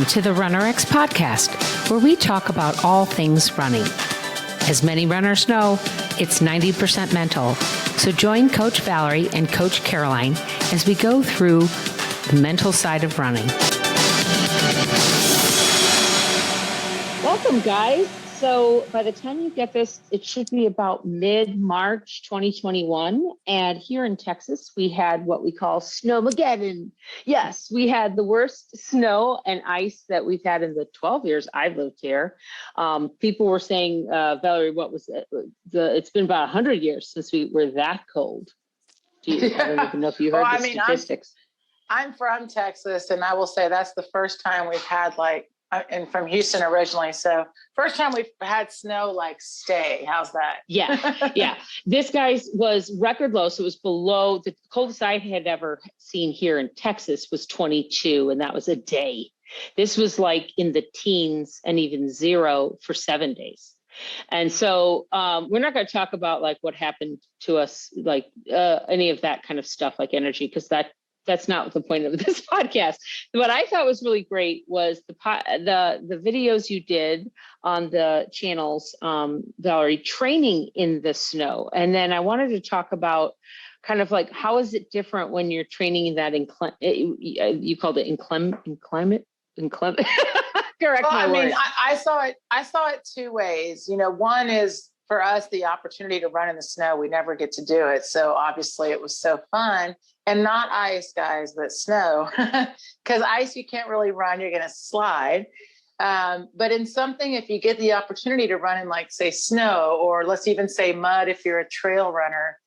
to the Runner X podcast, where we talk about all things running. As many runners know, it's 90% mental. So join Coach Valerie and Coach Caroline as we go through the mental side of running. Welcome, guys. So by the time you get this, it should be about mid-March 2021. And here in Texas, we had what we call snowmageddon. Yes, we had the worst snow and ice that we've had in the 12 years I've lived here. People were saying, Valerie, what was it? It's been about 100 years since we were that cold. Geez, I don't even know if you heard the statistics. I'm from Texas, and I will say that's the first time we've had and from Houston originally. So first time we've had snow stay. How's that? Yeah. This guy's was record low. So it was below the coldest I had ever seen here in Texas was 22. And that was a day. This was in the teens and even 0 for 7 days. And so we're not going to talk about what happened to us, any of that kind of stuff, like energy, because that's not the point of this podcast. What I thought was really great was the videos you did on the channels, Valerie, training in the snow. And then I wanted to talk about kind of how is it different when you're training in that you called it inclement? Correct. Well, I saw it two ways. One is for us, the opportunity to run in the snow. We never get to do it. So obviously it was so fun. And not ice, guys, but snow. Because ice, you can't really run. You're going to slide. But in something, if you get the opportunity to run in, say, snow, or let's even say mud if you're a trail runner,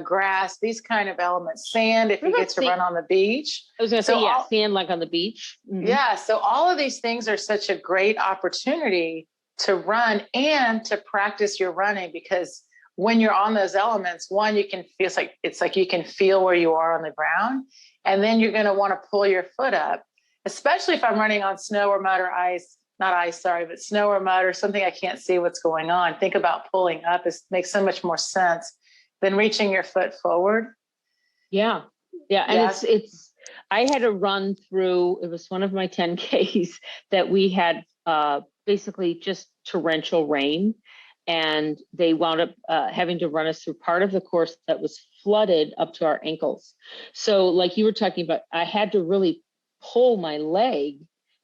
grass, these kind of elements, sand if you get to run on the beach. I was going to say, sand on the beach. Mm-hmm. Yeah. So all of these things are such a great opportunity to run and to practice your running, because when you're on those elements, one, you can feel it's like you can feel where you are on the ground, and then you're going to want to pull your foot up, especially if I'm running on snow or mud or ice, not ice, sorry, but snow or mud or something I can't see what's going on. Think about pulling up. It makes so much more sense than reaching your foot forward. Yeah. And it's, I had to run through, it was one of my 10Ks that we had basically just torrential rain. And they wound up having to run us through part of the course that was flooded up to our ankles. So like you were talking about, I had to really pull my leg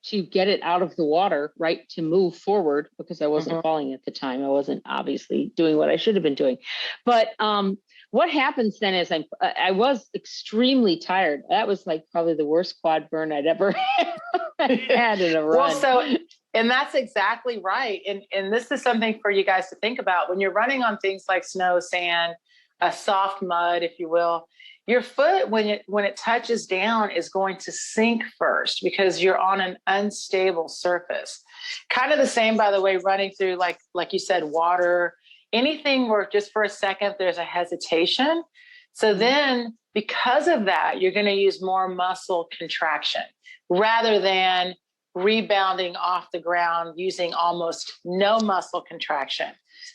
to get it out of the water, right, to move forward, because I wasn't falling at the time. I wasn't obviously doing what I should have been doing. But what happens then is I was extremely tired. That was probably the worst quad burn I'd ever had in a run. Well, and that's exactly right. And this is something for you guys to think about when you're running on things like snow, sand, soft mud, if you will. Your foot, when it touches down, is going to sink first because you're on an unstable surface. Kind of the same, by the way, running through, like you said, water, anything where just for a second there's a hesitation. So then because of that, you're going to use more muscle contraction rather than rebounding off the ground using almost no muscle contraction.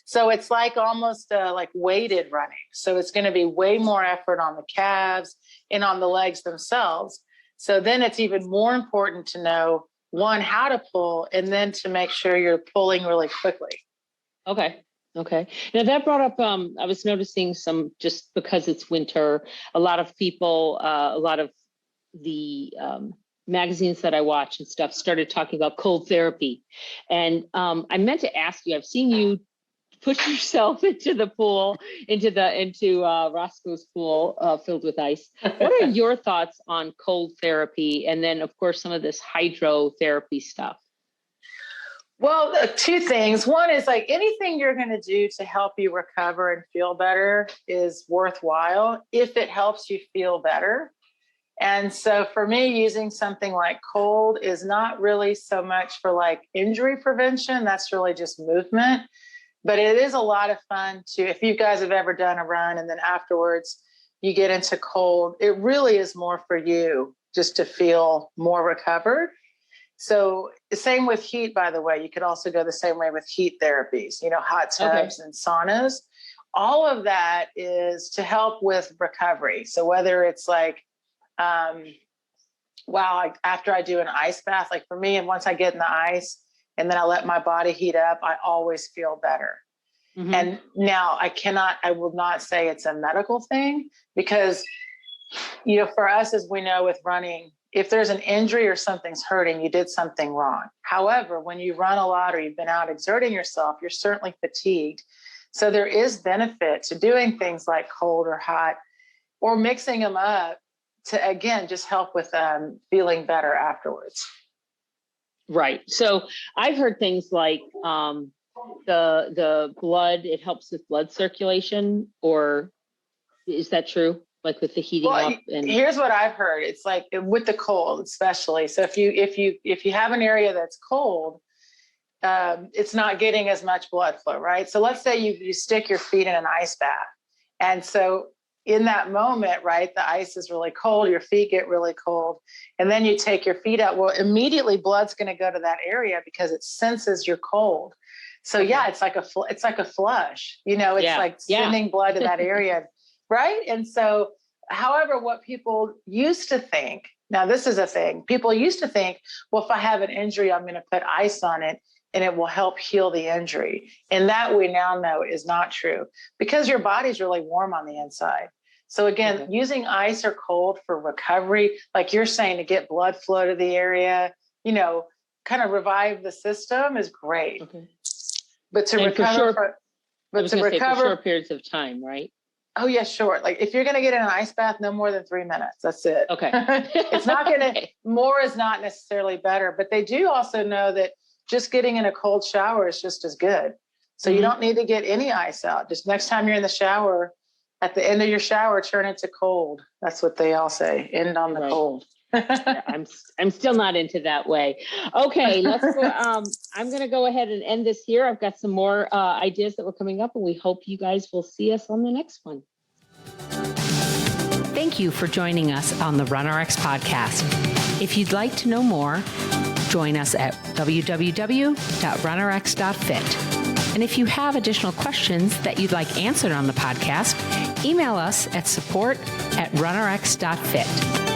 So it's almost weighted running. So it's going to be way more effort on the calves and on the legs themselves. So then it's even more important to know, one, how to pull, and then to make sure you're pulling really quickly. Okay. Now that brought up, I was noticing just because it's winter, a lot of people, a lot of the magazines that I watch and stuff started talking about cold therapy. And I meant to ask you, I've seen you push yourself into the pool, into Roscoe's pool filled with ice. What are your thoughts on cold therapy? And then of course, some of this hydrotherapy stuff. Well, two things. One is anything you're going to do to help you recover and feel better is worthwhile if it helps you feel better. And so for me, using something like cold is not really so much for injury prevention. That's really just movement. But it is a lot of fun if you guys have ever done a run and then afterwards you get into cold, it really is more for you just to feel more recovered. So the same with heat, by the way. You could also go the same way with heat therapies, hot tubs and saunas. All of that is to help with recovery. So whether it's wow, after I do an ice bath, like for me, and once I get in the ice and then I let my body heat up, I always feel better. Mm-hmm. And now I will not say it's a medical thing because, for us, as we know with running, if there's an injury or something's hurting, you did something wrong. However, when you run a lot or you've been out exerting yourself, you're certainly fatigued. So there is benefit to doing things like cold or hot or mixing them up to, again, just help with feeling better afterwards. Right. So I've heard things like the blood, it helps with blood circulation, or is that true? Like with the heating up? And here's what I've heard. It's like with the cold, especially. So if you have an area that's cold, it's not getting as much blood flow, right? So let's say you stick your feet in an ice bath. And so in that moment, right, the ice is really cold, your feet get really cold, and then you take your feet out. Well, immediately blood's going to go to that area because it senses you're cold. So yeah, it's like a flush, it's like sending blood to that area. Right. And so, however, what people used to think, now this is a thing, people used to think, well, if I have an injury, I'm going to put ice on it and it will help heal the injury. And that we now know is not true because your body's really warm on the inside. So again, using ice or cold for recovery, like you're saying, to get blood flow to the area, kind of revive the system is great. Okay. But to recover, for short periods of time, right? Oh yeah, sure. Like if you're going to get in an ice bath, no more than 3 minutes. That's it. Okay. It's not going to, more is not necessarily better, but they do also know that just getting in a cold shower is just as good. So you don't need to get any ice out. Just next time you're in the shower, at the end of your shower, turn it to cold. That's what they all say. End on the cold. I'm still not into that way. Okay, let's go. I'm going to go ahead and end this here. I've got some more ideas that were coming up, and we hope you guys will see us on the next one. Thank you for joining us on the RunRx podcast. If you'd like to know more, join us at www.runrx.fit. And if you have additional questions that you'd like answered on the podcast, email us at support@runrx.fit.